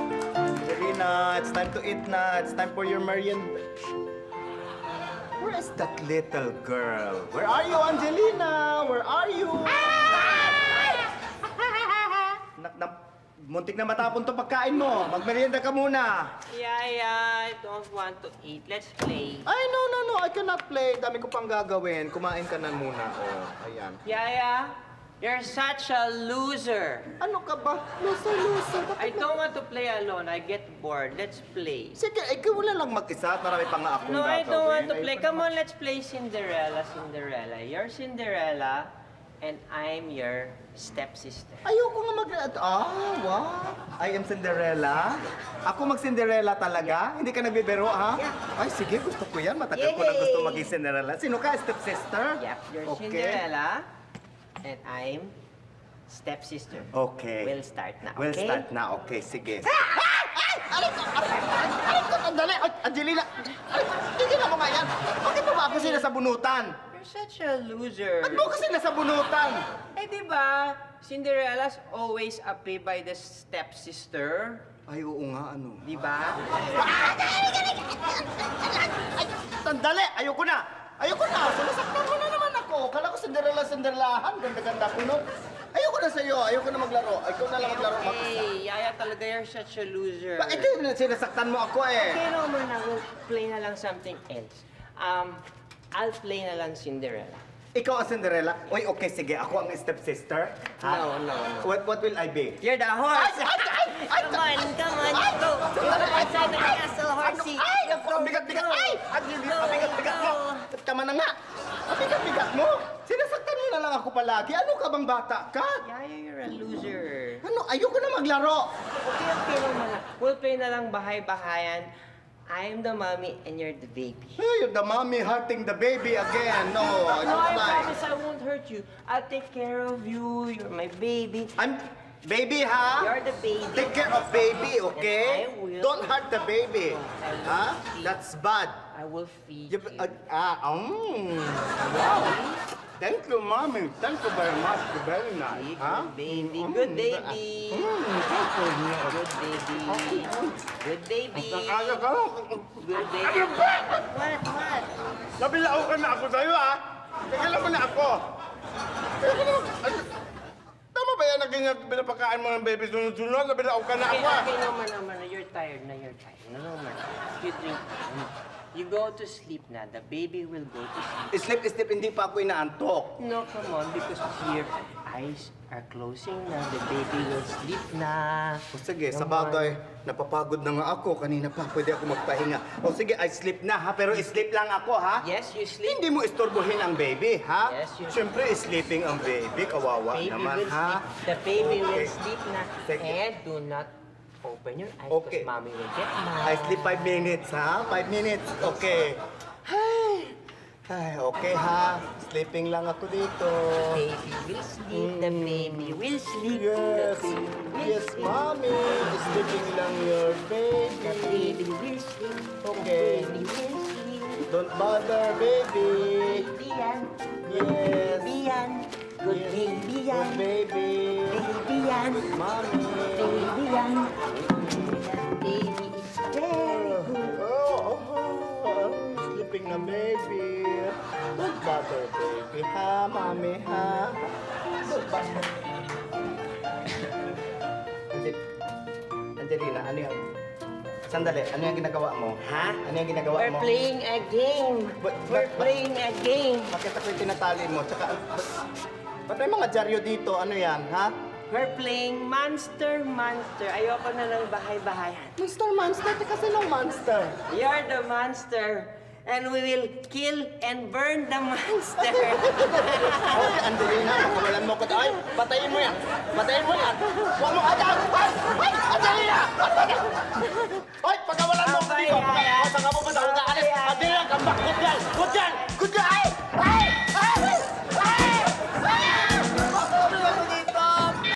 Angelina, it's time to eat na. It's time for your merienda. Where is that little girl? Where are you, Angelina? Where are you? Muntik na matapon to pagkain mo. Magmerienda ka muna. Yaya, I don't want to eat. Let's play. Ay, no. I cannot play. Dami ko pang gagawin. Kumain ka na muna. Oh, ayan. Yaya, you're such a loser. Ano ka ba? Loser. I don't want to play alone. I get bored. Let's play. Sige, ikaw wala lang mag-isa. Marami pa nga akong No, I gagawin. don't want to Ay, play. Come on, let's play Cinderella. You're Cinderella, and I'm your stepsister. Ayoko nga mag... wow. I am Cinderella? Ako mag-Cinderella talaga? Hindi ka nagbibiro, ha? Ay, sige, gusto ko yan. Matagal ko na gusto maging Cinderella. Sino ka, stepsister? Yep, you're Okay. Cinderella, and I'm stepsister. Okay. We'll start na, okay? We'll start na. Okay, sige. Aray ko, sandali. Ay, Angelina. Aray ko, tignan mo nga yan. Bakit mo ba ako sinasabunutan? You're such a loser. Ba't mo ako sinasabunutan? Eh, di ba? Cinderella's always appear by the stepsister. Ay, oo nga, ano. Di ba? Ay, sandali! Ayoko na! Sinasaktan mo na naman ako! Kala ko Cinderellahan. Ganda-ganda ko, no? Ayoko na sa'yo. Ayoko na maglaro. Ikaw na lang maglaro. Hey, Yaya, talaga you're such a loser. Ba, ito yung sinasaktan mo ako, eh. Okay, no, man, we'll play na lang something else. I'll play na lang Cinderella. Ikaw ang Cinderella? Uy, okay, sige. Ako ang stepsister. Ha? No. What will I be? You're the horse. Ay! Come on, you go. You go outside the castle, horsey. Ay! You go, Ang bigat-bigat! go. Ay! Ang bigat-bigat mo! Go. Tama na nga! Ang bigat-bigat mo! Sinasaktan mo na lang ako palagi. Ano ka bang bata ka? Yaya, you're a loser. Ano? Ayoko na maglaro. Okay, naman na. We'll play na lang bahay-bahayan. I'm the mommy and you're the baby. Hey, the mommy hurting the baby again. No, I No, don't I like. promise I won't hurt you. I'll take care of you. You're my baby. I'm baby, ha? You're the baby. Take care of baby, okay? Yes, I will. Don't hurt the baby. I will Huh? feed That's bad. I will feed You, you. wow. Thank you, mommy. Thank you very much. You're very nice. Good Huh? baby. Good baby. Thank you. Good baby. Good baby. Nakakaya ka. Good baby. What? Nabilao ka na ako sa'yo, ha? Tigilan mo na ako. Tama ba yan naging pinapakain mo ng baby sunod-sunod? Nabilao ka na Okay, ako, ha? okay, no, man. You're tired na. No, man. You drink. You go to sleep na. The baby will go to sleep. Sleep, hindi pa ako inaantok. No, come on, because your eyes are closing na. The baby will sleep na. O sige, sa Come bagay, napapagod na nga ako. Kanina pa, pwede ako magpahinga. O sige, I sleep na, ha? Pero sleep lang ako, ha? Yes, you sleep. Hindi mo istorbohin ang baby, ha? Yes, you- Siyempre, sleeping ang baby. Kawawa Baby naman, will ha? sleep. The baby will Okay. sleep na. Sige. And do not open your eyes Okay. because mommy will get mad. I sleep 5 minutes, ha? 5 minutes. Okay. Ay, okay, ha? Sleeping lang ako dito. Baby will sleep. The baby will sleep. Yes. The baby will Yes, sleep. mommy. Sleeping lang your The baby. baby will sleep. Okay. The baby will sleep. Don't bother, baby. Baby yan. Yes. Baby yan. Good Yes. baby yan. Good baby. Baby yan. Mommy. Baby yan. Baby is very good. Sleeping na, baby. Don't bother, baby, ha, mommy, ha? Don't bother. Angelina, ano yan? Sandali, ano yung ginagawa mo? Ha? Ano yung ginagawa We're mo? playing a game. We're playing a game. Bakit ako yung tinatali mo? Tsaka, ba't may mga dyaryo dito? Ano yan, ha? We're playing Monster. Ayoko na ng bahay-bahayan. Monster. Teka, sinong monster? You're the monster. And we will kill and burn the monster. Ay, Angelina, makawalan mo ko. Ay, patayin mo yan. Huwag mo, ay, Angelina!